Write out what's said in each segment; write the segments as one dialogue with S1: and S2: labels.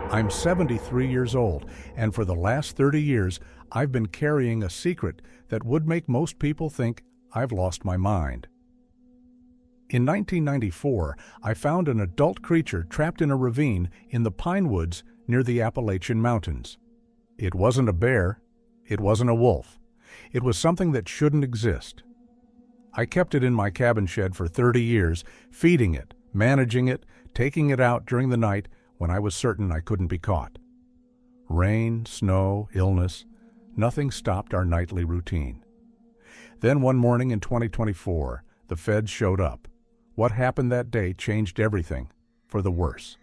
S1: I'm 73 years old, and for the last 30 years, I've been carrying a secret that would make most people think I've lost my mind. In 1994, I found an adult creature trapped in a ravine in the pine woods near the Appalachian Mountains. It wasn't a bear. It wasn't a wolf. It was something that shouldn't exist. I kept it in my cabin shed for 30 years, feeding it, managing it, taking it out during the night when I was certain I couldn't be caught. Rain, snow, illness, nothing stopped our nightly routine. Then one morning in 2024, the feds showed up. What happened that day changed everything, for the worse.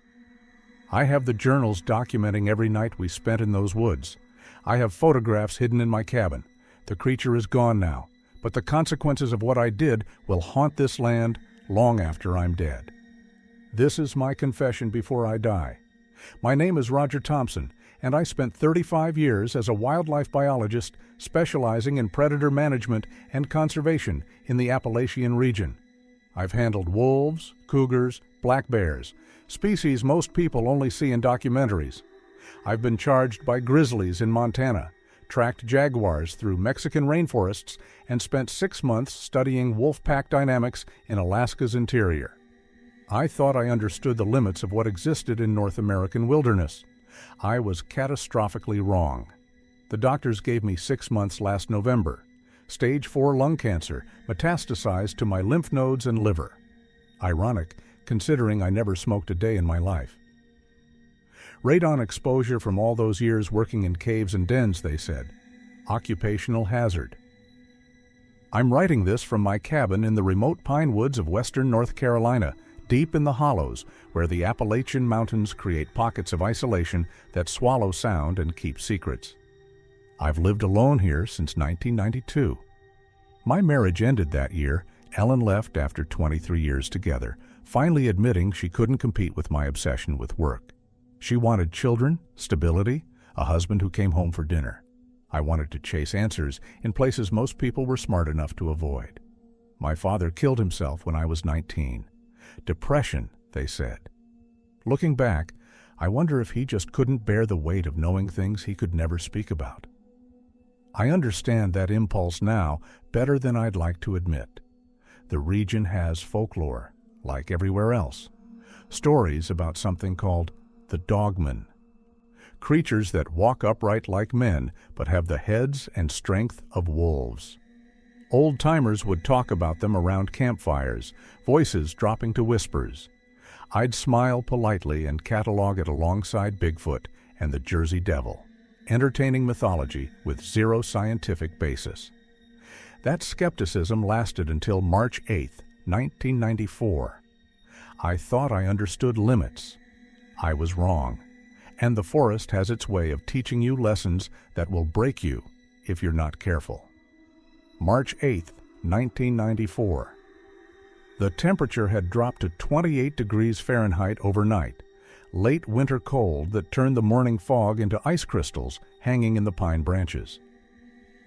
S1: I have the journals documenting every night we spent in those woods. I have photographs hidden in my cabin. The creature is gone now, but the consequences of what I did will haunt this land long after I'm dead. This is my confession before I die. My name is Roger Thompson, and I spent 35 years as a wildlife biologist specializing in predator management and conservation in the Appalachian region. I've handled wolves, cougars, black bears, species most people only see in documentaries. I've been charged by grizzlies in Montana, tracked jaguars through Mexican rainforests, and spent 6 months studying wolf pack dynamics in Alaska's interior. I thought I understood the limits of what existed in North American wilderness. I was catastrophically wrong. The doctors gave me 6 months last November. Stage 4 lung cancer metastasized to my lymph nodes and liver. Ironic, considering I never smoked a day in my life. Radon exposure from all those years working in caves and dens, they said. Occupational hazard. I'm writing this from my cabin in the remote pine woods of western North Carolina, deep in the hollows where the Appalachian Mountains create pockets of isolation that swallow sound and keep secrets. I've lived alone here since 1992. My marriage ended that year. Ellen left after 23 years together, finally admitting she couldn't compete with my obsession with work. She wanted children, stability, a husband who came home for dinner. I wanted to chase answers in places most people were smart enough to avoid. My father killed himself when I was 19. Depression, they said. Looking back, I wonder if he just couldn't bear the weight of knowing things he could never speak about. I understand that impulse now better than I'd like to admit. The region has folklore, like everywhere else. Stories about something called the Dogman. Creatures that walk upright like men, but have the heads and strength of wolves. Old-timers would talk about them around campfires, voices dropping to whispers. I'd smile politely and catalog it alongside Bigfoot and the Jersey Devil. Entertaining mythology with zero scientific basis. That skepticism lasted until March 8, 1994. I thought I understood limits. I was wrong. And the forest has its way of teaching you lessons that will break you if you're not careful. March 8, 1994. The temperature had dropped to 28 degrees Fahrenheit overnight. Late winter cold that turned the morning fog into ice crystals hanging in the pine branches.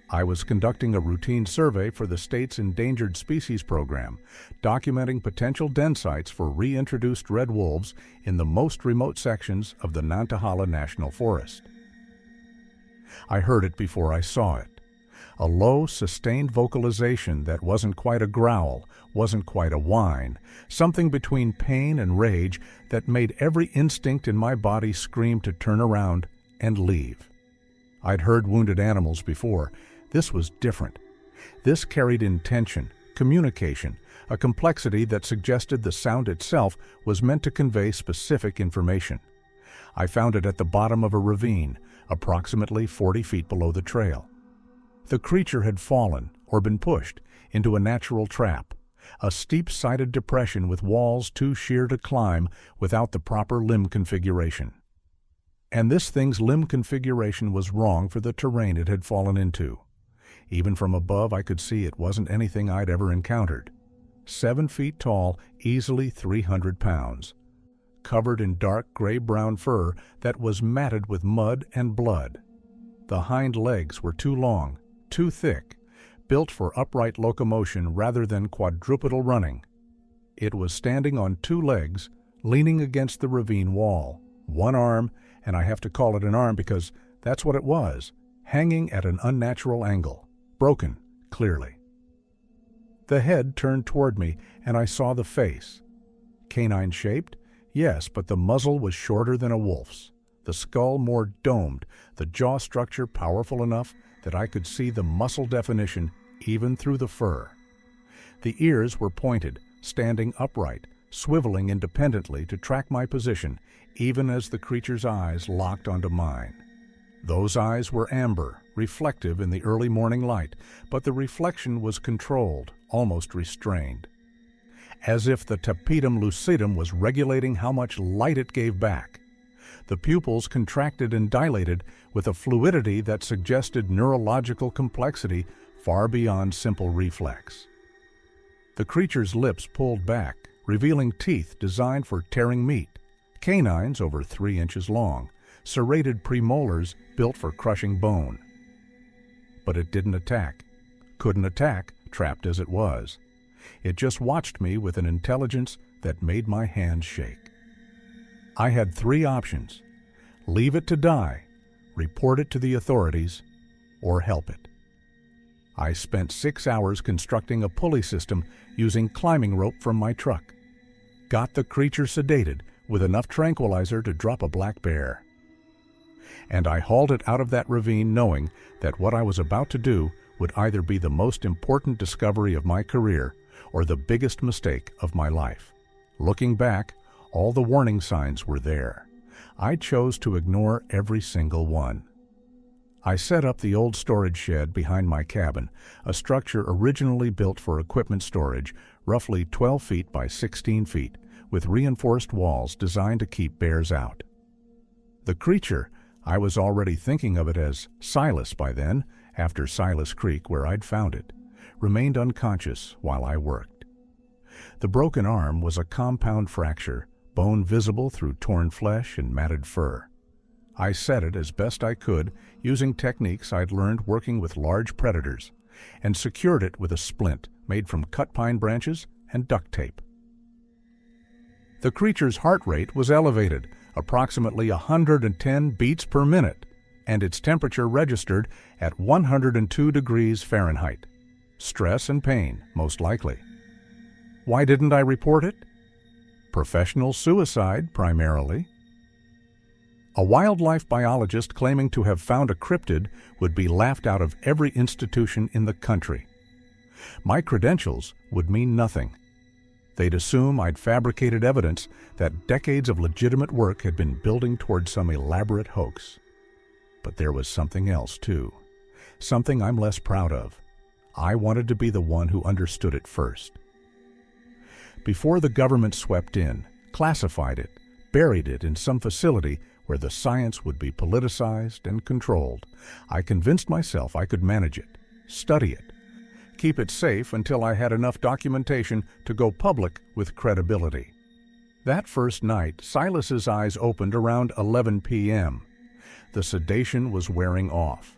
S1: I was conducting a routine survey for the state's Endangered Species Program, documenting potential den sites for reintroduced red wolves in the most remote sections of the Nantahala National Forest. I heard it before I saw it. A low, sustained vocalization that wasn't quite a growl, wasn't quite a whine, something between pain and rage that made every instinct in my body scream to turn around and leave. I'd heard wounded animals before. This was different. This carried intention, communication, a complexity that suggested the sound itself was meant to convey specific information. I found it at the bottom of a ravine, approximately 40 feet below the trail. The creature had fallen, or been pushed, into a natural trap, a steep-sided depression with walls too sheer to climb without the proper limb configuration. And this thing's limb configuration was wrong for the terrain it had fallen into. Even from above, I could see it wasn't anything I'd ever encountered. 7 feet tall, easily 300 pounds. Covered in dark gray-brown fur that was matted with mud and blood. The hind legs were too long, too thick, built for upright locomotion rather than quadrupedal running. It was standing on 2 legs, leaning against the ravine wall, one arm and I have to call it an arm because that's what it was, hanging at an unnatural angle, broken, clearly. The head turned toward me, and I saw the face. Canine-shaped? Yes, but the muzzle was shorter than a wolf's, the skull more domed, the jaw structure powerful enough that I could see the muscle definition even through the fur. The ears were pointed, standing upright, swiveling independently to track my position, even as the creature's eyes locked onto mine. Those eyes were amber, reflective in the early morning light, but the reflection was controlled, almost restrained. As if the tapetum lucidum was regulating how much light it gave back. The pupils contracted and dilated with a fluidity that suggested neurological complexity far beyond simple reflex. The creature's lips pulled back, revealing teeth designed for tearing meat, canines over 3 inches long, serrated premolars built for crushing bone. But it didn't attack. Couldn't attack, trapped as it was. It just watched me with an intelligence that made my hands shake. I had 3 options: leave it to die, report it to the authorities, or help it. I spent 6 hours constructing a pulley system using climbing rope from my truck. Got the creature sedated with enough tranquilizer to drop a black bear. And I hauled it out of that ravine knowing that what I was about to do would either be the most important discovery of my career or the biggest mistake of my life. Looking back, all the warning signs were there. I chose to ignore every single one. I set up the old storage shed behind my cabin, a structure originally built for equipment storage, roughly 12 feet by 16 feet, with reinforced walls designed to keep bears out. The creature, I was already thinking of it as Silas by then, after Silas Creek where I'd found it, remained unconscious while I worked. The broken arm was a compound fracture, bone visible through torn flesh and matted fur. I set it as best I could using techniques I'd learned working with large predators, and secured it with a splint made from cut pine branches and duct tape. The creature's heart rate was elevated, approximately 110 beats per minute, and its temperature registered at 102 degrees Fahrenheit. Stress and pain, most likely. Why didn't I report it? Professional suicide, primarily. A wildlife biologist claiming to have found a cryptid would be laughed out of every institution in the country. My credentials would mean nothing. They'd assume I'd fabricated evidence that decades of legitimate work had been building toward some elaborate hoax. But there was something else, too. Something I'm less proud of. I wanted to be the one who understood it first. Before the government swept in, classified it, buried it in some facility where the science would be politicized and controlled, I convinced myself I could manage it, study it, keep it safe until I had enough documentation to go public with credibility. That first night, Silas's eyes opened around 11 p.m. The sedation was wearing off.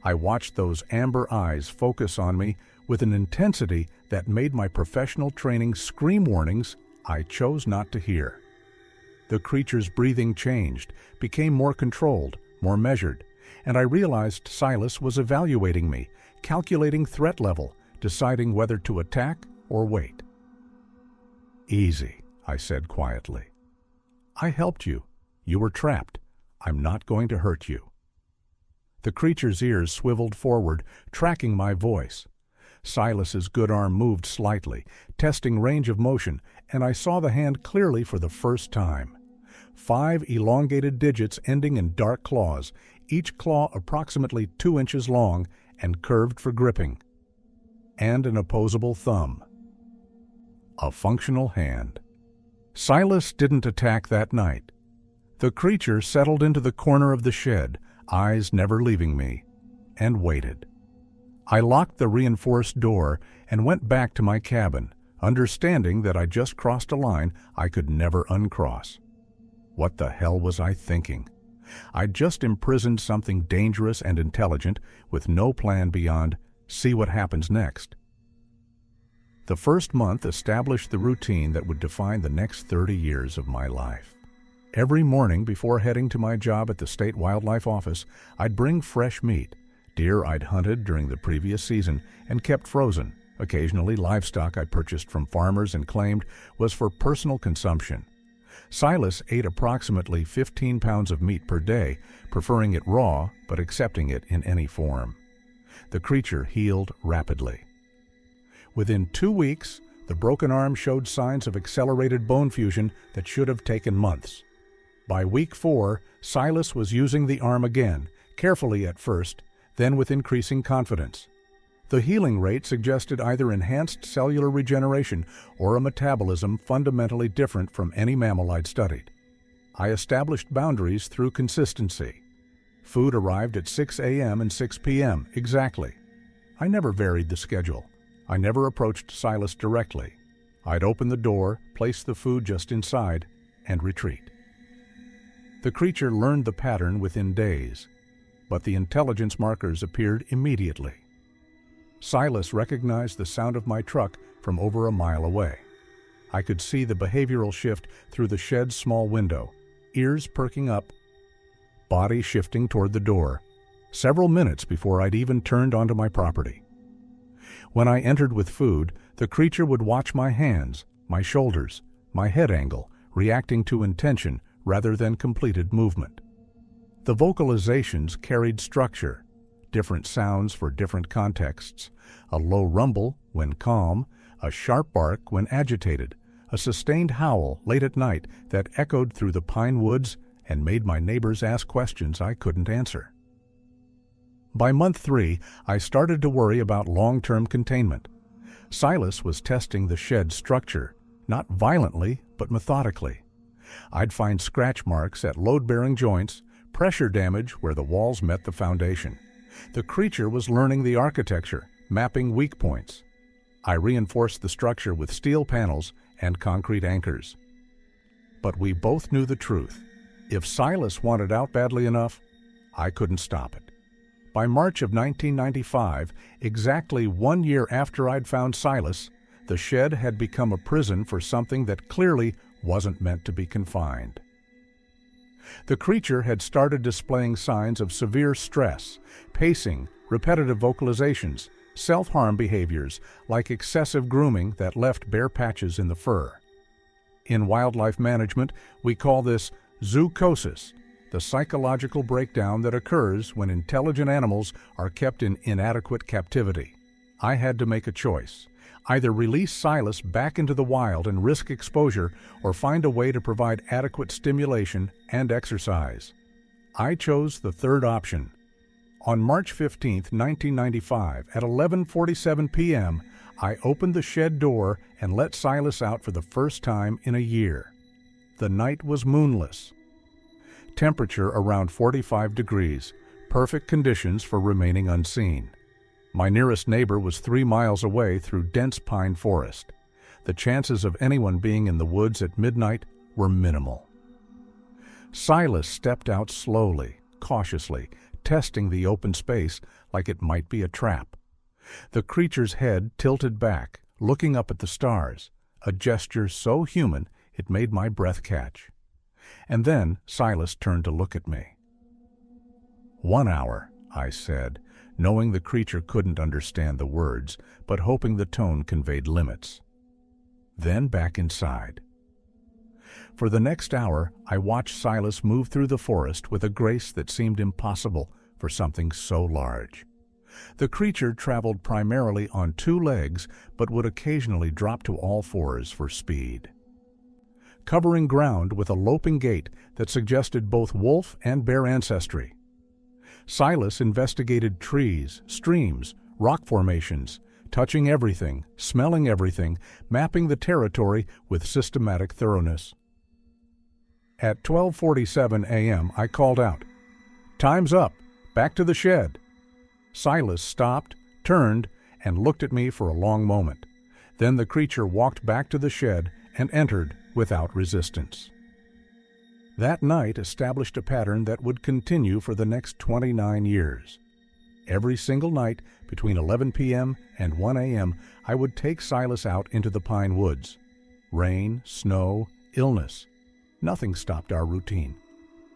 S1: I watched those amber eyes focus on me with an intensity that made my professional training scream warnings I chose not to hear. The creature's breathing changed, became more controlled, more measured, and I realized Silas was evaluating me, calculating threat level, deciding whether to attack or wait. "Easy," I said quietly. "I helped you. You were trapped. I'm not going to hurt you." The creature's ears swiveled forward, tracking my voice. Silas's good arm moved slightly, testing range of motion, and I saw the hand clearly for the first time. 5 elongated digits ending in dark claws, each claw approximately 2 inches long and curved for gripping. And an opposable thumb. A functional hand. Silas didn't attack that night. The creature settled into the corner of the shed, eyes never leaving me, and waited. I locked the reinforced door and went back to my cabin, understanding that I just crossed a line I could never uncross. What the hell was I thinking? I'd just imprisoned something dangerous and intelligent with no plan beyond see what happens next. The first month established the routine that would define the next 30 years of my life. Every morning before heading to my job at the State Wildlife Office, I'd bring fresh meat, deer I'd hunted during the previous season and kept frozen. Occasionally, livestock I purchased from farmers and claimed was for personal consumption. Silas ate approximately 15 pounds of meat per day, preferring it raw but accepting it in any form. The creature healed rapidly. Within 2 weeks, the broken arm showed signs of accelerated bone fusion that should have taken months. By week 4, Silas was using the arm again, carefully at first, then with increasing confidence. The healing rate suggested either enhanced cellular regeneration or a metabolism fundamentally different from any mammal I'd studied. I established boundaries through consistency. Food arrived at 6 a.m. and 6 p.m. exactly. I never varied the schedule. I never approached Silas directly. I'd open the door, place the food just inside, and retreat. The creature learned the pattern within days, but the intelligence markers appeared immediately. Silas recognized the sound of my truck from over a mile away. I could see the behavioral shift through the shed's small window, ears perking up, body shifting toward the door, several minutes before I'd even turned onto my property. When I entered with food, the creature would watch my hands, my shoulders, my head angle, reacting to intention rather than completed movement. The vocalizations carried structure, different sounds for different contexts, a low rumble when calm, a sharp bark when agitated, a sustained howl late at night that echoed through the pine woods and made my neighbors ask questions I couldn't answer. By month 3, I started to worry about long-term containment. Silas was testing the shed's structure, not violently, but methodically. I'd find scratch marks at load-bearing joints, pressure damage where the walls met the foundation. The creature was learning the architecture, mapping weak points. I reinforced the structure with steel panels and concrete anchors. But we both knew the truth. If Silas wanted out badly enough, I couldn't stop it. By March of 1995, exactly 1 year after I'd found Silas, the shed had become a prison for something that clearly wasn't meant to be confined. The creature had started displaying signs of severe stress, pacing, repetitive vocalizations, self-harm behaviors like excessive grooming that left bare patches in the fur. In wildlife management, we call this zoochosis, the psychological breakdown that occurs when intelligent animals are kept in inadequate captivity. I had to make a choice. Either release Silas back into the wild and risk exposure, or find a way to provide adequate stimulation and exercise. I chose the third option. On March 15, 1995, at 11:47 p.m., I opened the shed door and let Silas out for the first time in a year. The night was moonless. Temperature around 45 degrees, perfect conditions for remaining unseen. My nearest neighbor was 3 miles away through dense pine forest. The chances of anyone being in the woods at midnight were minimal. Silas stepped out slowly, cautiously, testing the open space like it might be a trap. The creature's head tilted back, looking up at the stars, a gesture so human it made my breath catch. And then Silas turned to look at me. 1 hour, I said, knowing the creature couldn't understand the words, but hoping the tone conveyed limits. Then back inside. For the next hour, I watched Silas move through the forest with a grace that seemed impossible for something so large. The creature traveled primarily on 2 legs, but would occasionally drop to all 4s for speed. Covering ground with a loping gait that suggested both wolf and bear ancestry. Silas investigated trees, streams, rock formations, touching everything, smelling everything, mapping the territory with systematic thoroughness. At 12:47 a.m., I called out, "Time's up, back to the shed." Silas stopped, turned, and looked at me for a long moment. Then the creature walked back to the shed and entered without resistance. That night established a pattern that would continue for the next 29 years. Every single night between 11 p.m. and 1 a.m., I would take Silas out into the pine woods. Rain, snow, illness. Nothing stopped our routine.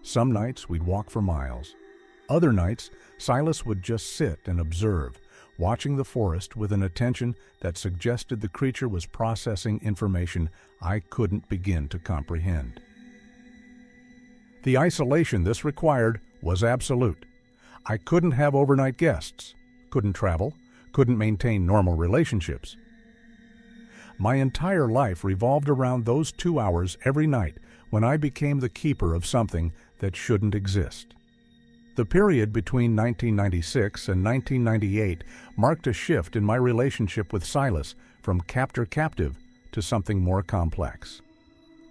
S1: Some nights we'd walk for miles. Other nights, Silas would just sit and observe, watching the forest with an attention that suggested the creature was processing information I couldn't begin to comprehend. The isolation this required was absolute. I couldn't have overnight guests, couldn't travel, couldn't maintain normal relationships. My entire life revolved around those 2 hours every night when I became the keeper of something that shouldn't exist. The period between 1996 and 1998 marked a shift in my relationship with Silas from captor-captive to something more complex.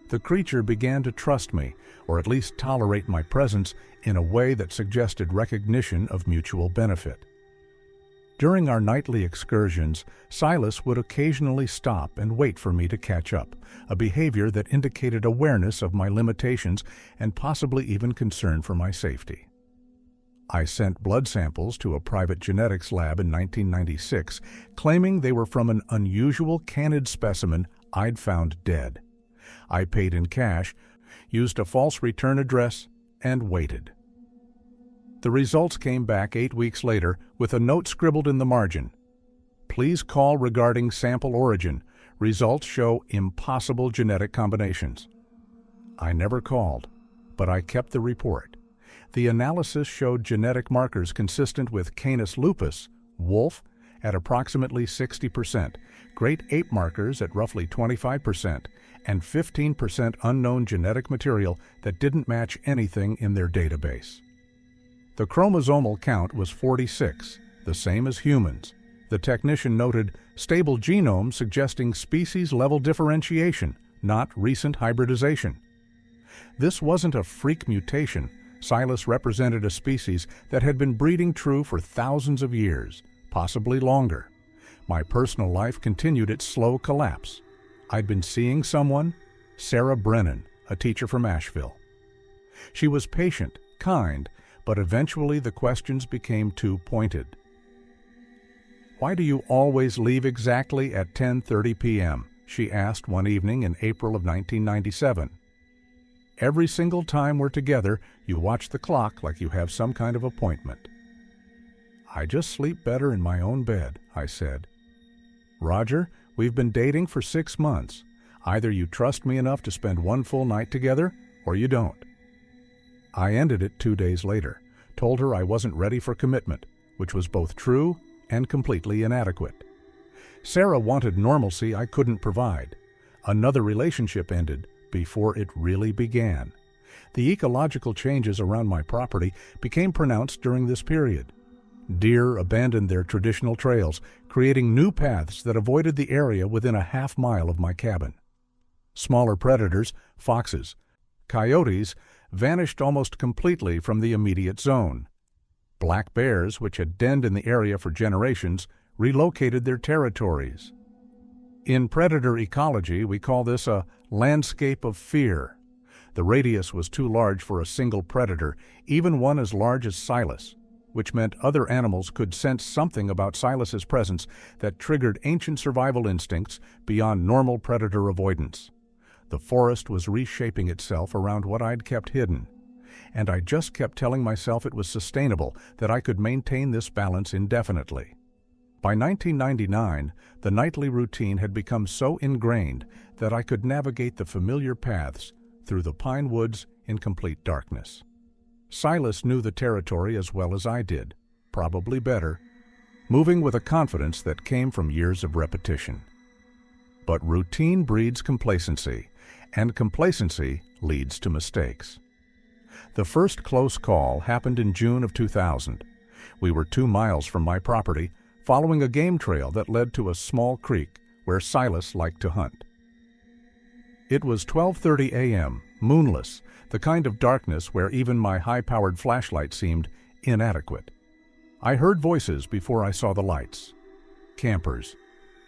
S1: The creature began to trust me, or at least tolerate my presence, in a way that suggested recognition of mutual benefit. During our nightly excursions, Silas would occasionally stop and wait for me to catch up, a behavior that indicated awareness of my limitations and possibly even concern for my safety. I sent blood samples to a private genetics lab in 1996, claiming they were from an unusual canid specimen I'd found dead. I paid in cash, used a false return address, and waited. The results came back 8 weeks later with a note scribbled in the margin. Please call regarding sample origin. Results show impossible genetic combinations. I never called, but I kept the report. The analysis showed genetic markers consistent with Canis lupus, wolf, at approximately 60%, great ape markers at roughly 25%, and 15% unknown genetic material that didn't match anything in their database. The chromosomal count was 46, the same as humans. The technician noted stable genome suggesting species-level differentiation, not recent hybridization. This wasn't a freak mutation. Silas represented a species that had been breeding true for thousands of years, possibly longer. My personal life continued its slow collapse. I'd been seeing someone, Sarah Brennan, a teacher from Asheville. She was patient, kind, but eventually the questions became too pointed. "Why do you always leave exactly at 10:30 p.m.?" she asked one evening in April of 1997. "Every single time we're together, you watch the clock like you have some kind of appointment." "I just sleep better in my own bed," I said. "Roger, we've been dating for 6 months. Either you trust me enough to spend one full night together, or you don't." I ended it 2 days later, told her I wasn't ready for commitment, which was both true and completely inadequate. Sarah wanted normalcy I couldn't provide. Another relationship ended before it really began. The ecological changes around my property became pronounced during this period. Deer abandoned their traditional trails, creating new paths that avoided the area within a half-mile of my cabin. Smaller predators, foxes, coyotes, vanished almost completely from the immediate zone. Black bears, which had denned in the area for generations, relocated their territories. In predator ecology, we call this a landscape of fear. The radius was too large for a single predator, even one as large as Silas, which meant other animals could sense something about Silas's presence that triggered ancient survival instincts beyond normal predator avoidance. The forest was reshaping itself around what I'd kept hidden, and I just kept telling myself it was sustainable, that I could maintain this balance indefinitely. By 1999, the nightly routine had become so ingrained that I could navigate the familiar paths through the pine woods in complete darkness. Silas knew the territory as well as I did, probably better, moving with a confidence that came from years of repetition. But routine breeds complacency, and complacency leads to mistakes. The first close call happened in June of 2000. We were 2 miles from my property, following a game trail that led to a small creek where Silas liked to hunt. It was 12:30 a.m., moonless, the kind of darkness where even my high-powered flashlight seemed inadequate. I heard voices before I saw the lights. Campers.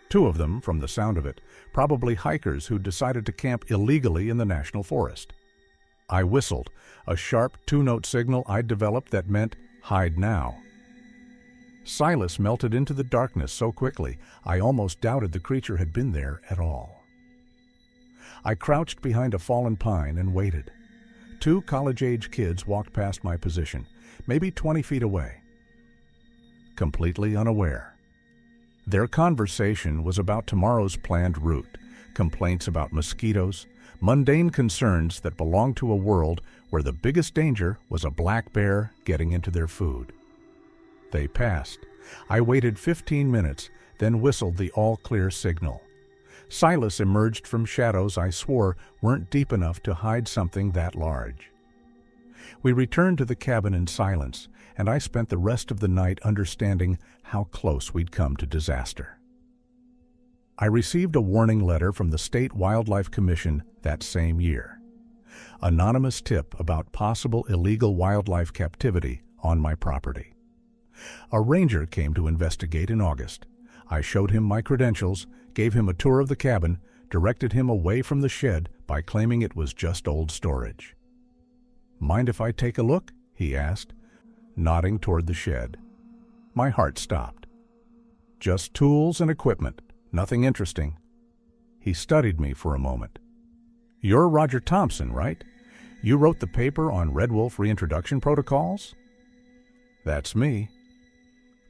S1: 2 of them, from the sound of it, probably hikers who decided to camp illegally in the national forest. I whistled, a sharp 2-note signal I'd developed that meant, "Hide now." Silas melted into the darkness so quickly, I almost doubted the creature had been there at all. I crouched behind a fallen pine and waited. 2 college-age kids walked past my position, maybe 20 feet away. Completely unaware. Their conversation was about tomorrow's planned route, complaints about mosquitoes, mundane concerns that belonged to a world where the biggest danger was a black bear getting into their food. They passed. I waited 15 minutes, then whistled the all-clear signal. Silas emerged from shadows I swore weren't deep enough to hide something that large. We returned to the cabin in silence, and I spent the rest of the night understanding how close we'd come to disaster. I received a warning letter from the State Wildlife Commission that same year. Anonymous tip about possible illegal wildlife captivity on my property. A ranger came to investigate in August. I showed him my credentials, gave him a tour of the cabin, directed him away from the shed by claiming it was just old storage. "Mind if I take a look?" he asked, nodding toward the shed. My heart stopped. "Just tools and equipment, nothing interesting." He studied me for a moment. "You're Roger Thompson, right? You wrote the paper on red wolf reintroduction protocols?" "That's me."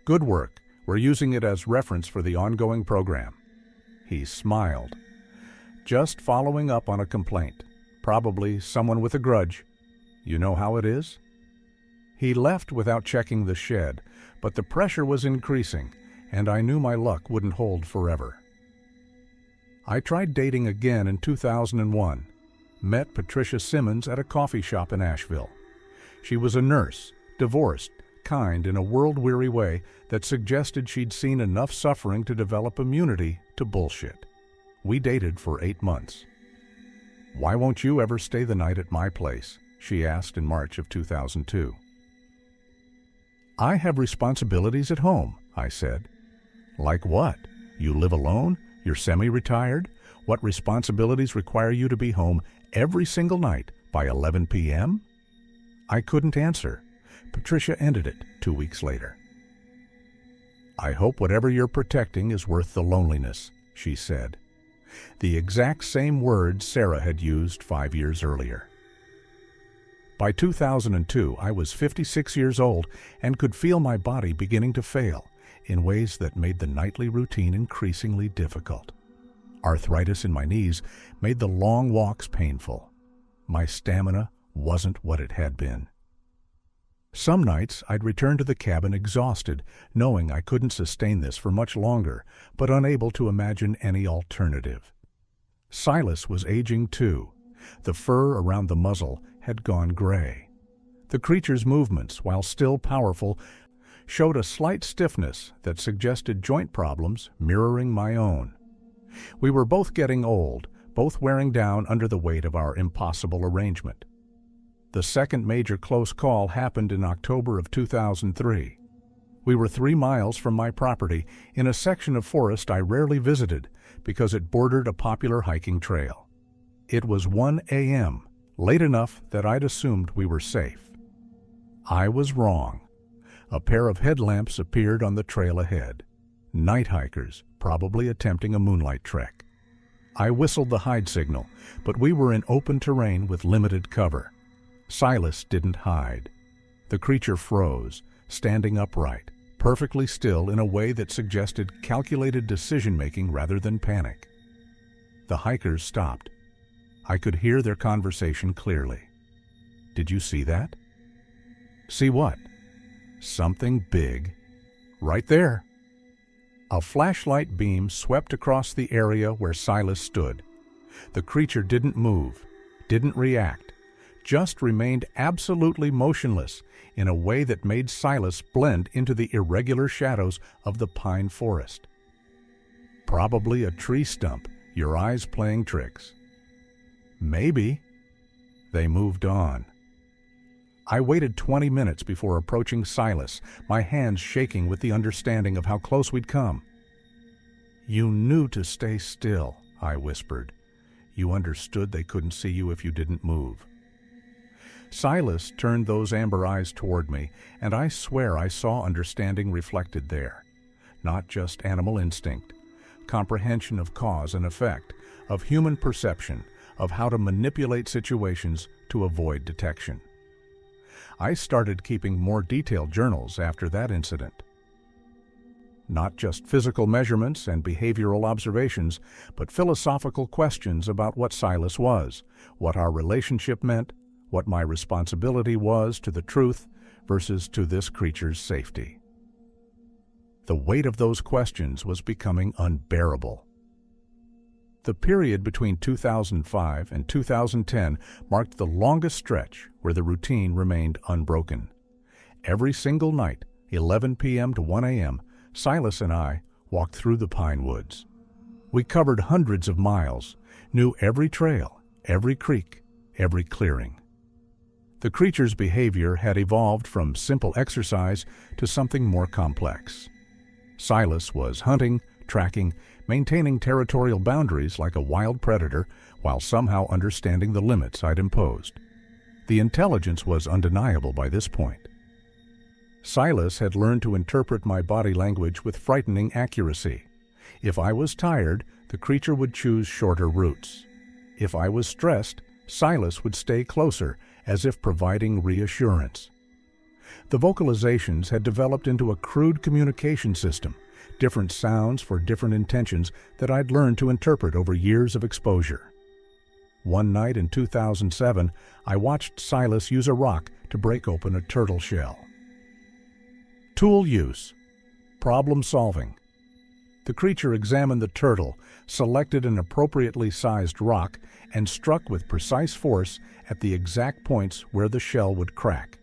S1: "Good work. We're using it as reference for the ongoing program." He smiled. "Just following up on a complaint. Probably someone with a grudge. You know how it is?" He left without checking the shed, but the pressure was increasing, and I knew my luck wouldn't hold forever. I tried dating again in 2001. Met Patricia Simmons at a coffee shop in Asheville. She was a nurse, divorced, kind in a world-weary way that suggested she'd seen enough suffering to develop immunity to bullshit. We dated for 8 months. "Why won't you ever stay the night at my place?" she asked in March of 2002. "I have responsibilities at home," I said. "Like what? You live alone? You're semi-retired? What responsibilities require you to be home every single night by 11 p.m.? I couldn't answer. Patricia ended it 2 weeks later. "I hope whatever you're protecting is worth the loneliness," she said. The exact same words Sarah had used 5 years earlier. By 2002, I was 56 years old and could feel my body beginning to fail in ways that made the nightly routine increasingly difficult. Arthritis in my knees made the long walks painful. My stamina wasn't what it had been. Some nights I'd return to the cabin exhausted, knowing I couldn't sustain this for much longer, but unable to imagine any alternative. Silas was aging too. The fur around the muzzle had gone gray. The creature's movements, while still powerful, showed a slight stiffness that suggested joint problems mirroring my own. We were both getting old, both wearing down under the weight of our impossible arrangement. The second major close call happened in October of 2003. We were 3 miles from my property in a section of forest I rarely visited because it bordered a popular hiking trail. It was 1 a.m., late enough that I'd assumed we were safe. I was wrong. A pair of headlamps appeared on the trail ahead. Night hikers, probably attempting a moonlight trek. I whistled the hide signal, but we were in open terrain with limited cover. Silas didn't hide. The creature froze, standing upright, perfectly still in a way that suggested calculated decision-making rather than panic. The hikers stopped. I could hear their conversation clearly. "Did you see that?" "See what?" "Something big. Right there." A flashlight beam swept across the area where Silas stood. The creature didn't move, didn't react, just remained absolutely motionless in a way that made Silas blend into the irregular shadows of the pine forest. Probably a tree stump, your eyes playing tricks. Maybe. They moved on. I waited 20 minutes before approaching Silas, my hands shaking with the understanding of how close we'd come. "You knew to stay still," I whispered. "You understood they couldn't see you if you didn't move." Silas turned those amber eyes toward me, and I swear I saw understanding reflected there. Not just animal instinct, comprehension of cause and effect, of human perception, of how to manipulate situations to avoid detection. I started keeping more detailed journals after that incident. Not just physical measurements and behavioral observations, but philosophical questions about what Silas was, what our relationship meant, what my responsibility was to the truth versus to this creature's safety. The weight of those questions was becoming unbearable. The period between 2005 and 2010 marked the longest stretch where the routine remained unbroken. Every single night, 11 p.m. to 1 a.m., Silas and I walked through the pine woods. We covered hundreds of miles, knew every trail, every creek, every clearing. The creature's behavior had evolved from simple exercise to something more complex. Silas was hunting, tracking, maintaining territorial boundaries like a wild predator while somehow understanding the limits I'd imposed. The intelligence was undeniable by this point. Silas had learned to interpret my body language with frightening accuracy. If I was tired, the creature would choose shorter routes. If I was stressed, Silas would stay closer, as if providing reassurance. The vocalizations had developed into a crude communication system, different sounds for different intentions that I'd learned to interpret over years of exposure. One night in 2007, I watched Silas use a rock to break open a turtle shell. Tool use. Problem solving. The creature examined the turtle, selected an appropriately sized rock, and struck with precise force at the exact points where the shell would crack.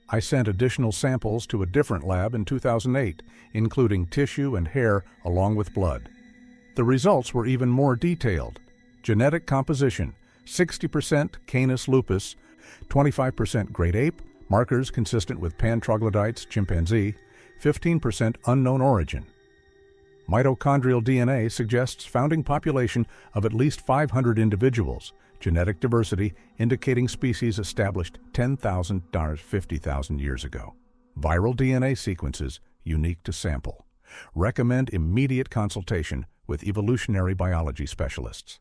S1: I sent additional samples to a different lab in 2008, including tissue and hair along with blood. The results were even more detailed. Genetic composition: 60% Canis lupus, 25% great ape, markers consistent with pan-troglodytes, chimpanzee, 15% unknown origin. Mitochondrial DNA suggests founding population of at least 500 individuals, genetic diversity indicating species established 10,000 to 50,000 years ago. Viral DNA sequences unique to sample. Recommend immediate consultation with evolutionary biology specialists.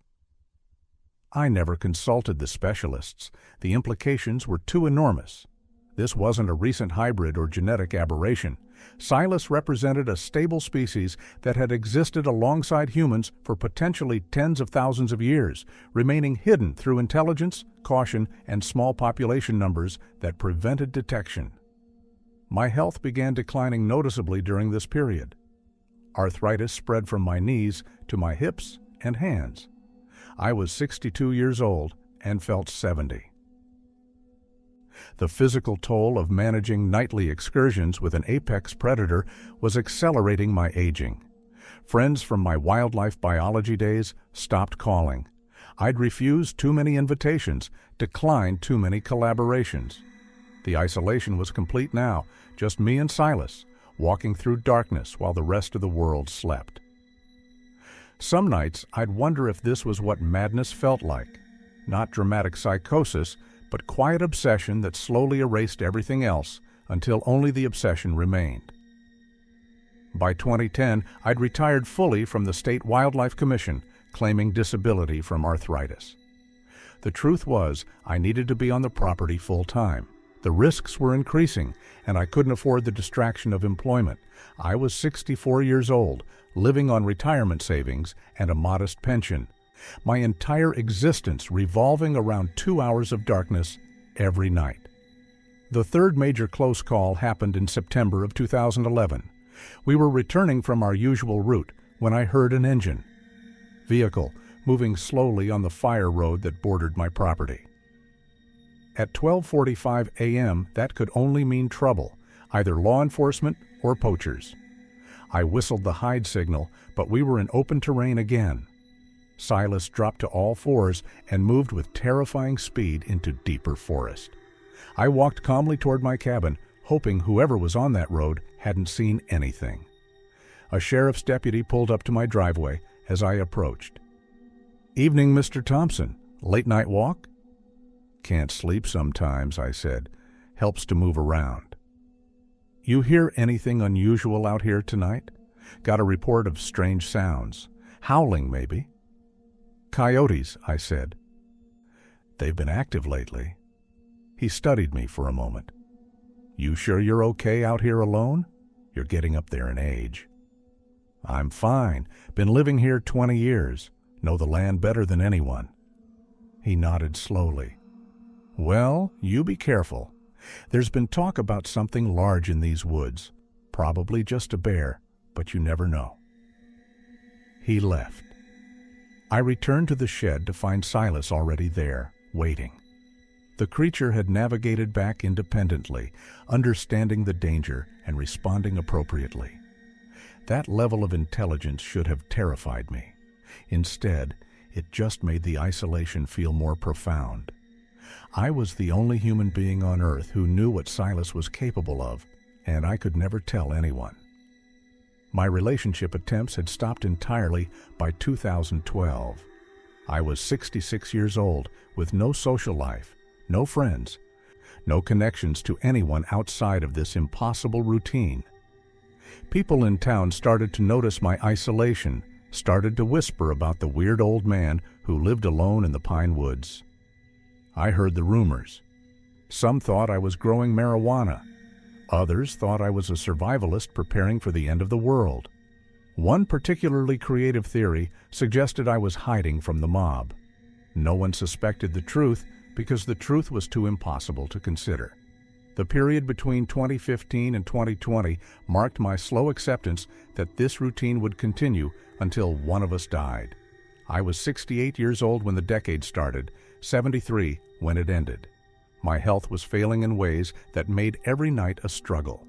S1: I never consulted the specialists. The implications were too enormous. This wasn't a recent hybrid or genetic aberration. Silas represented a stable species that had existed alongside humans for potentially tens of thousands of years, remaining hidden through intelligence, caution, and small population numbers that prevented detection. My health began declining noticeably during this period. Arthritis spread from my knees to my hips and hands. I was 62 years old and felt 70. The physical toll of managing nightly excursions with an apex predator was accelerating my aging. Friends from my wildlife biology days stopped calling. I'd refused too many invitations, declined too many collaborations. The isolation was complete now, just me and Silas, walking through darkness while the rest of the world slept. Some nights I'd wonder if this was what madness felt like. Not dramatic psychosis, but quiet obsession that slowly erased everything else until only the obsession remained. By 2010, I'd retired fully from the State Wildlife Commission, claiming disability from arthritis. The truth was, I needed to be on the property full-time. The risks were increasing, and I couldn't afford the distraction of employment. I was 64 years old, living on retirement savings and a modest pension. My entire existence revolving around 2 hours of darkness every night. The third major close call happened in September of 2011. We were returning from our usual route when I heard an engine. Vehicle moving slowly on the fire road that bordered my property. At 12:45 a.m., that could only mean trouble, either law enforcement or poachers. I whistled the hide signal, but we were in open terrain again. Silas dropped to all fours and moved with terrifying speed into deeper forest. I walked calmly toward my cabin, hoping whoever was on that road hadn't seen anything. A sheriff's deputy pulled up to my driveway as I approached. "Evening, Mr. Thompson. Late night walk?" "Can't sleep sometimes," I said. "Helps to move around." "You hear anything unusual out here tonight? Got a report of strange sounds. Howling, maybe?" "Coyotes," I said. "They've been active lately." He studied me for a moment. "You sure you're okay out here alone? You're getting up there in age." "I'm fine. Been living here 20 years. Know the land better than anyone." He nodded slowly. "Well, you be careful. There's been talk about something large in these woods. Probably just a bear, but you never know." He left. I returned to the shed to find Silas already there, waiting. The creature had navigated back independently, understanding the danger and responding appropriately. That level of intelligence should have terrified me. Instead, it just made the isolation feel more profound. I was the only human being on Earth who knew what Silas was capable of, and I could never tell anyone. My relationship attempts had stopped entirely by 2012. I was 66 years old, with no social life, no friends, no connections to anyone outside of this impossible routine. People in town started to notice my isolation, started to whisper about the weird old man who lived alone in the pine woods. I heard the rumors. Some thought I was growing marijuana. Others thought I was a survivalist preparing for the end of the world. One particularly creative theory suggested I was hiding from the mob. No one suspected the truth because the truth was too impossible to consider. The period between 2015 and 2020 marked my slow acceptance that this routine would continue until one of us died. I was 68 years old when the decade started, 73 when it ended. My health was failing in ways that made every night a struggle.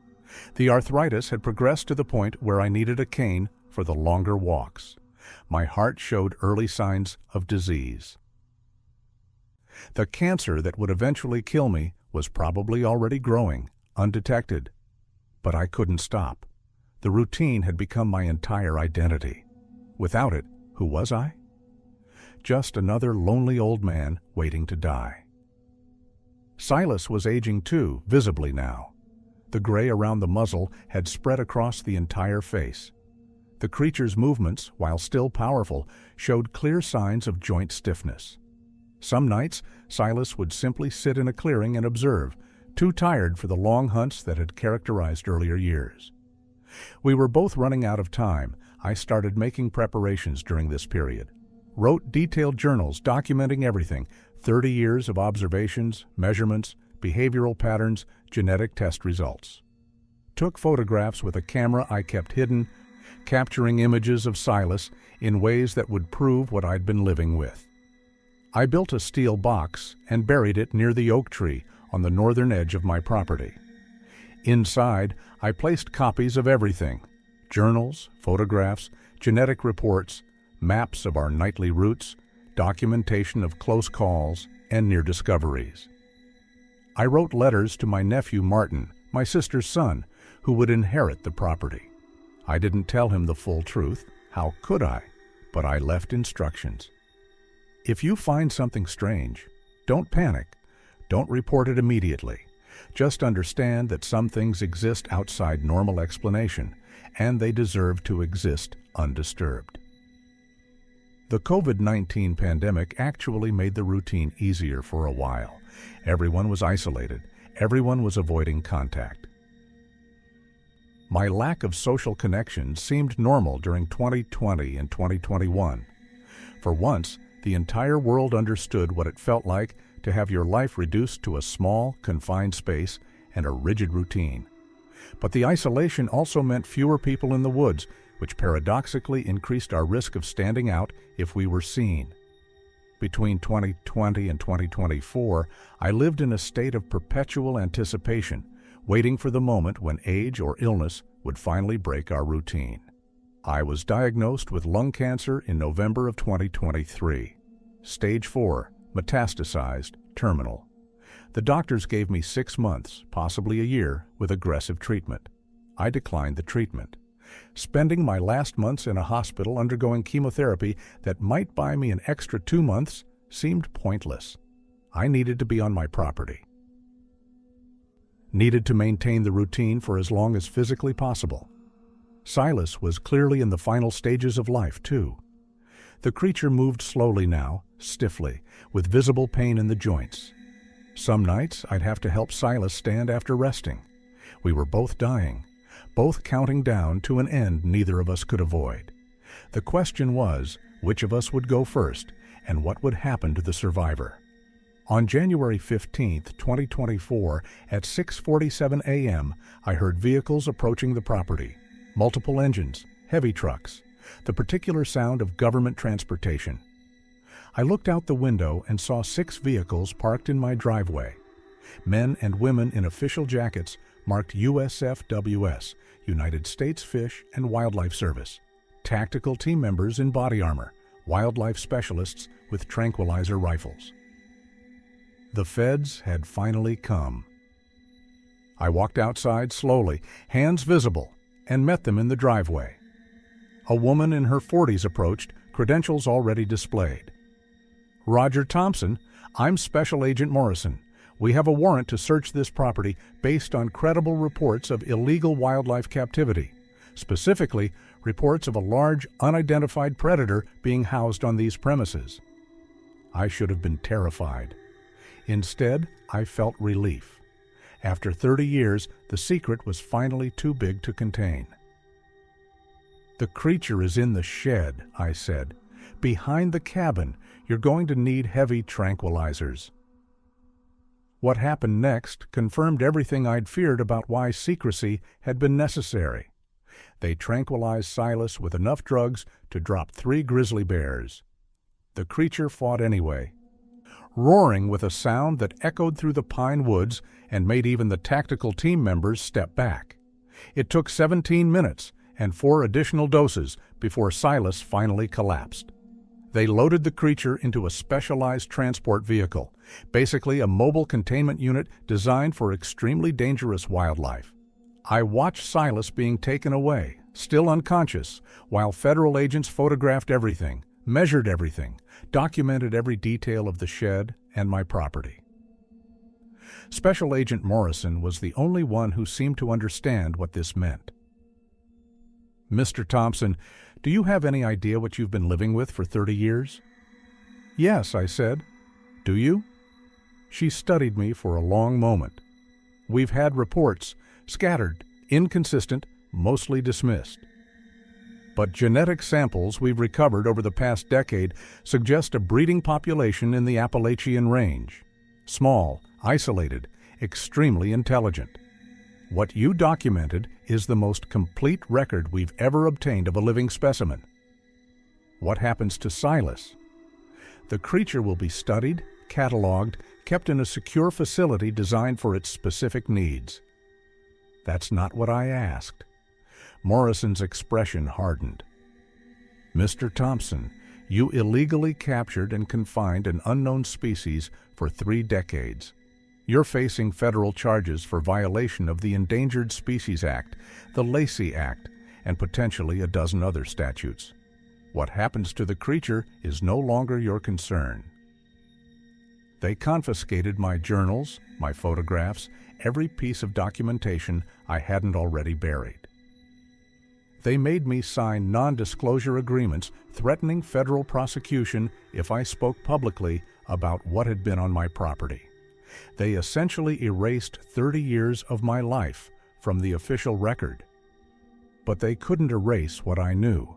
S1: The arthritis had progressed to the point where I needed a cane for the longer walks. My heart showed early signs of disease. The cancer that would eventually kill me was probably already growing, undetected. But I couldn't stop. The routine had become my entire identity. Without it, who was I? Just another lonely old man waiting to die. Silas was aging too, visibly now. The gray around the muzzle had spread across the entire face. The creature's movements, while still powerful, showed clear signs of joint stiffness. Some nights, Silas would simply sit in a clearing and observe, too tired for the long hunts that had characterized earlier years. We were both running out of time. I started making preparations during this period. Wrote detailed journals documenting everything, 30 years of observations, measurements, behavioral patterns, genetic test results. Took photographs with a camera I kept hidden, capturing images of Silas in ways that would prove what I'd been living with. I built a steel box and buried it near the oak tree on the northern edge of my property. Inside, I placed copies of everything: journals, photographs, genetic reports, maps of our nightly routes, documentation of close calls, and near discoveries. I wrote letters to my nephew Martin, my sister's son, who would inherit the property. I didn't tell him the full truth. How could I? But I left instructions. If you find something strange, don't panic. Don't report it immediately. Just understand that some things exist outside normal explanation, and they deserve to exist undisturbed. The COVID-19 pandemic actually made the routine easier for a while. Everyone was isolated. Everyone was avoiding contact. My lack of social connection seemed normal during 2020 and 2021. For once, the entire world understood what it felt like to have your life reduced to a small, confined space and a rigid routine. But the isolation also meant fewer people in the woods, which paradoxically increased our risk of standing out if we were seen. Between 2020 and 2024, I lived in a state of perpetual anticipation, waiting for the moment when age or illness would finally break our routine. I was diagnosed with lung cancer in November of 2023. Stage 4, metastasized, terminal. The doctors gave me 6 months, possibly a year, with aggressive treatment. I declined the treatment. Spending my last months in a hospital undergoing chemotherapy that might buy me an extra 2 months seemed pointless. I needed to be on my property. Needed to maintain the routine for as long as physically possible. Silas was clearly in the final stages of life, too. The creature moved slowly now, stiffly, with visible pain in the joints. Some nights I'd have to help Silas stand after resting. We were both dying, both counting down to an end neither of us could avoid. The question was, which of us would go first, and what would happen to the survivor? On January 15, 2024, at 6:47 a.m., I heard vehicles approaching the property. Multiple engines, heavy trucks, the particular sound of government transportation. I looked out the window and saw 6 vehicles parked in my driveway. Men and women in official jackets marked USFWS, United States Fish and Wildlife Service. Tactical team members in body armor, wildlife specialists with tranquilizer rifles. The feds had finally come. I walked outside slowly, hands visible, and met them in the driveway. A woman in her 40s approached, credentials already displayed. "Roger Thompson, I'm Special Agent Morrison. We have a warrant to search this property based on credible reports of illegal wildlife captivity, specifically reports of a large unidentified predator being housed on these premises." I should have been terrified. Instead, I felt relief. After 30 years, the secret was finally too big to contain. "The creature is in the shed," I said. "Behind the cabin. You're going to need heavy tranquilizers." What happened next confirmed everything I'd feared about why secrecy had been necessary. They tranquilized Silas with enough drugs to drop 3 grizzly bears. The creature fought anyway, roaring with a sound that echoed through the pine woods and made even the tactical team members step back. It took 17 minutes and 4 additional doses before Silas finally collapsed. They loaded the creature into a specialized transport vehicle, basically a mobile containment unit designed for extremely dangerous wildlife. I watched Silas being taken away, still unconscious, while federal agents photographed everything, measured everything, documented every detail of the shed and my property. Special Agent Morrison was the only one who seemed to understand what this meant. "Mr. Thompson, do you have any idea what you've been living with for 30 years? "Yes," I said. "Do you?" She studied me for a long moment. "We've had reports, scattered, inconsistent, mostly dismissed. But genetic samples we've recovered over the past decade suggest a breeding population in the Appalachian range. Small, isolated, extremely intelligent. What you documented is the most complete record we've ever obtained of a living specimen. What happens to Silas? The creature will be studied, cataloged, kept in a secure facility designed for its specific needs." "That's not what I asked." Morrison's expression hardened. "Mr. Thompson, you illegally captured and confined an unknown species for 3 decades. You're facing federal charges for violation of the Endangered Species Act, the Lacey Act, and potentially a dozen other statutes. What happens to the creature is no longer your concern." They confiscated my journals, my photographs, every piece of documentation I hadn't already buried. They made me sign non-disclosure agreements threatening federal prosecution if I spoke publicly about what had been on my property. They essentially erased 30 years of my life from the official record. But they couldn't erase what I knew,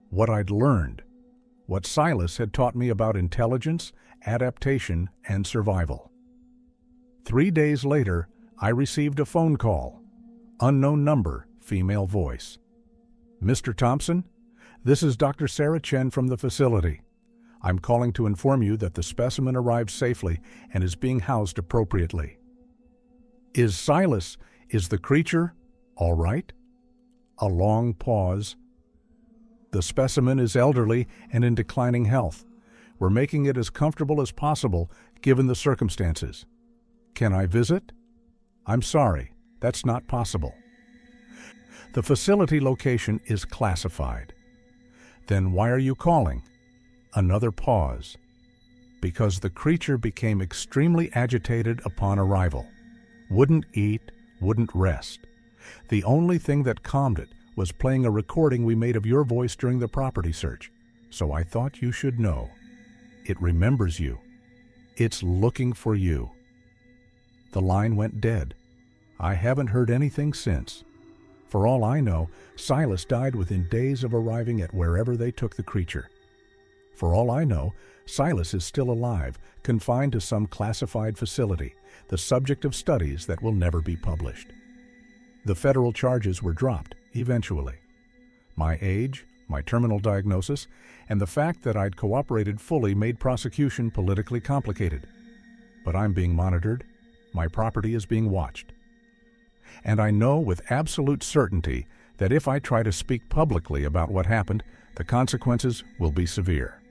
S1: what I'd learned, what Silas had taught me about intelligence, adaptation, and survival. 3 days later, I received a phone call. Unknown number, female voice. "Mr. Thompson, this is Dr. Sarah Chen from the facility. I'm calling to inform you that the specimen arrived safely and is being housed appropriately." Is the creature, all right?" A long pause. "The specimen is elderly and in declining health. We're making it as comfortable as possible given the circumstances. Can I visit?" "I'm sorry, that's not possible." "The facility location is classified." "Then why are you calling?" Another pause. "Because the creature became extremely agitated upon arrival. Wouldn't eat, wouldn't rest. The only thing that calmed it was playing a recording we made of your voice during the property search. So I thought you should know. It remembers you. It's looking for you." The line went dead. I haven't heard anything since. For all I know, Silas died within days of arriving at wherever they took the creature. For all I know, Silas is still alive, confined to some classified facility, the subject of studies that will never be published. The federal charges were dropped, eventually. My age, my terminal diagnosis, and the fact that I'd cooperated fully made prosecution politically complicated. But I'm being monitored. My property is being watched. And I know with absolute certainty that if I try to speak publicly about what happened, the consequences will be severe.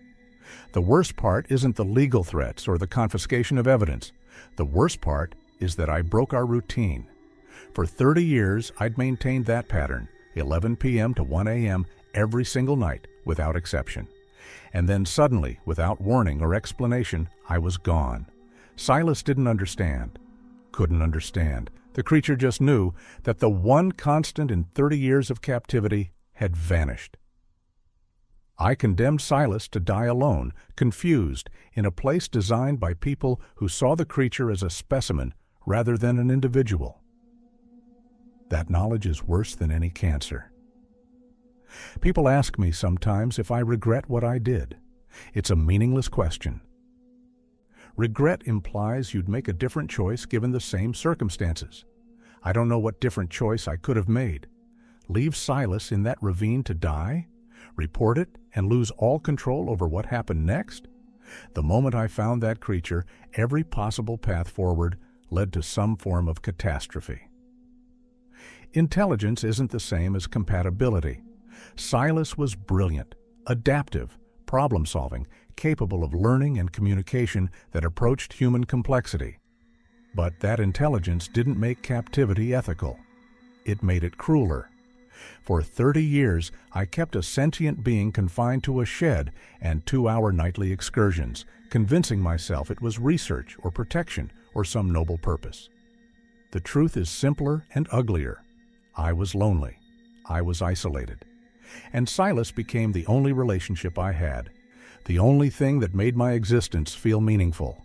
S1: The worst part isn't the legal threats or the confiscation of evidence. The worst part is that I broke our routine. For 30 years, I'd maintained that pattern, 11 p.m. to 1 a.m. every single night, without exception. And then suddenly, without warning or explanation, I was gone. Silas didn't understand. Couldn't understand. The creature just knew that the one constant in 30 years of captivity had vanished. I condemned Silas to die alone, confused, in a place designed by people who saw the creature as a specimen rather than an individual. That knowledge is worse than any cancer. People ask me sometimes if I regret what I did. It's a meaningless question. Regret implies you'd make a different choice given the same circumstances. I don't know what different choice I could have made. Leave Silas in that ravine to die? Report it and lose all control over what happened next? The moment I found that creature, every possible path forward led to some form of catastrophe. Intelligence isn't the same as compatibility. Silas was brilliant, adaptive, problem-solving, capable of learning and communication that approached human complexity. But that intelligence didn't make captivity ethical. It made it crueler. For 30 years, I kept a sentient being confined to a shed and 2-hour nightly excursions, convincing myself it was research or protection or some noble purpose. The truth is simpler and uglier. I was lonely. I was isolated. And Silas became the only relationship I had, the only thing that made my existence feel meaningful.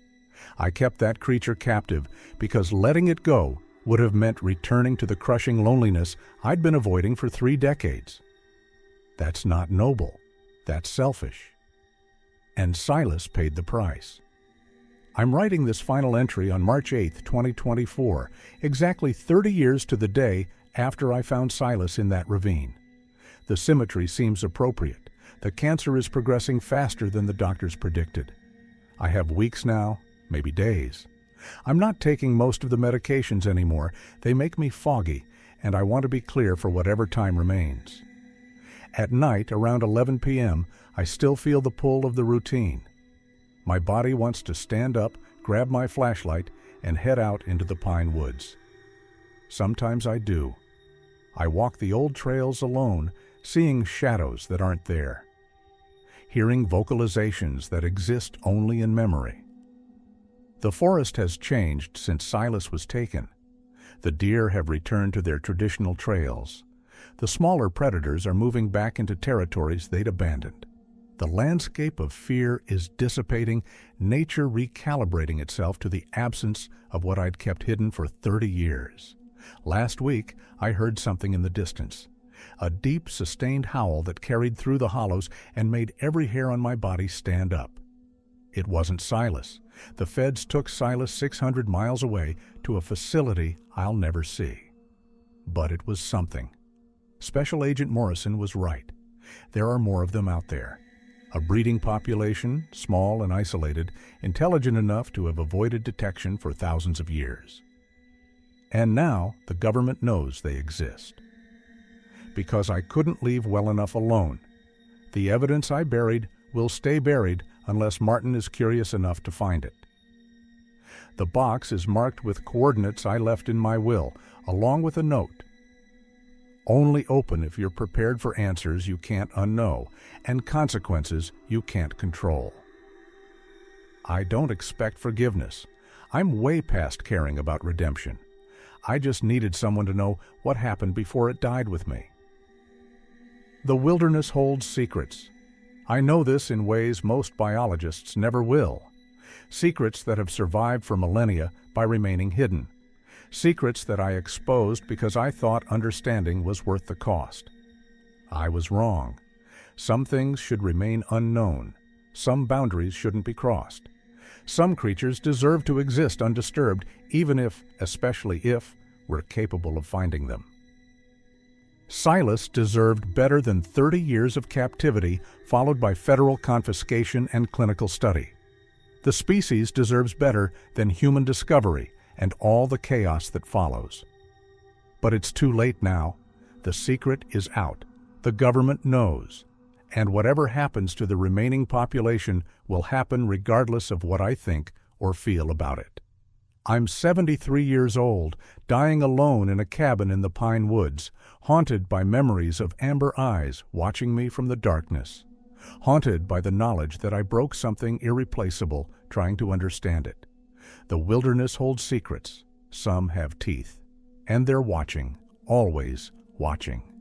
S1: I kept that creature captive because letting it go would have meant returning to the crushing loneliness I'd been avoiding for 3 decades. That's not noble. That's selfish. And Silas paid the price. I'm writing this final entry on March 8, 2024, exactly 30 years to the day after I found Silas in that ravine. The symmetry seems appropriate. The cancer is progressing faster than the doctors predicted. I have weeks now, maybe days. I'm not taking most of the medications anymore. They make me foggy, and I want to be clear for whatever time remains. At night, around 11 p.m., I still feel the pull of the routine. My body wants to stand up, grab my flashlight, and head out into the pine woods. Sometimes I do. I walk the old trails alone, seeing shadows that aren't there, hearing vocalizations that exist only in memory. The forest has changed since Silas was taken. The deer have returned to their traditional trails. The smaller predators are moving back into territories they'd abandoned. The landscape of fear is dissipating, nature recalibrating itself to the absence of what I'd kept hidden for 30 years. Last week, I heard something in the distance. A deep, sustained howl that carried through the hollows and made every hair on my body stand up. It wasn't Silas. The feds took Silas 600 miles away to a facility I'll never see. But it was something. Special Agent Morrison was right. There are more of them out there. A breeding population, small and isolated, intelligent enough to have avoided detection for thousands of years. And now the government knows they exist. Because I couldn't leave well enough alone. The evidence I buried will stay buried unless Martin is curious enough to find it. The box is marked with coordinates I left in my will, along with a note. Only open if you're prepared for answers you can't unknow and consequences you can't control. I don't expect forgiveness. I'm way past caring about redemption. I just needed someone to know what happened before it died with me. The wilderness holds secrets. I know this in ways most biologists never will. Secrets that have survived for millennia by remaining hidden. Secrets that I exposed because I thought understanding was worth the cost. I was wrong. Some things should remain unknown. Some boundaries shouldn't be crossed. Some creatures deserve to exist undisturbed, even if, especially if, we're capable of finding them. Silas deserved better than 30 years of captivity, followed by federal confiscation and clinical study. The species deserves better than human discovery and all the chaos that follows. But it's too late now. The secret is out. The government knows. And whatever happens to the remaining population will happen regardless of what I think or feel about it. I'm 73 years old, dying alone in a cabin in the pine woods, haunted by memories of amber eyes watching me from the darkness, haunted by the knowledge that I broke something irreplaceable trying to understand it. The wilderness holds secrets. Some have teeth. And they're watching, always watching.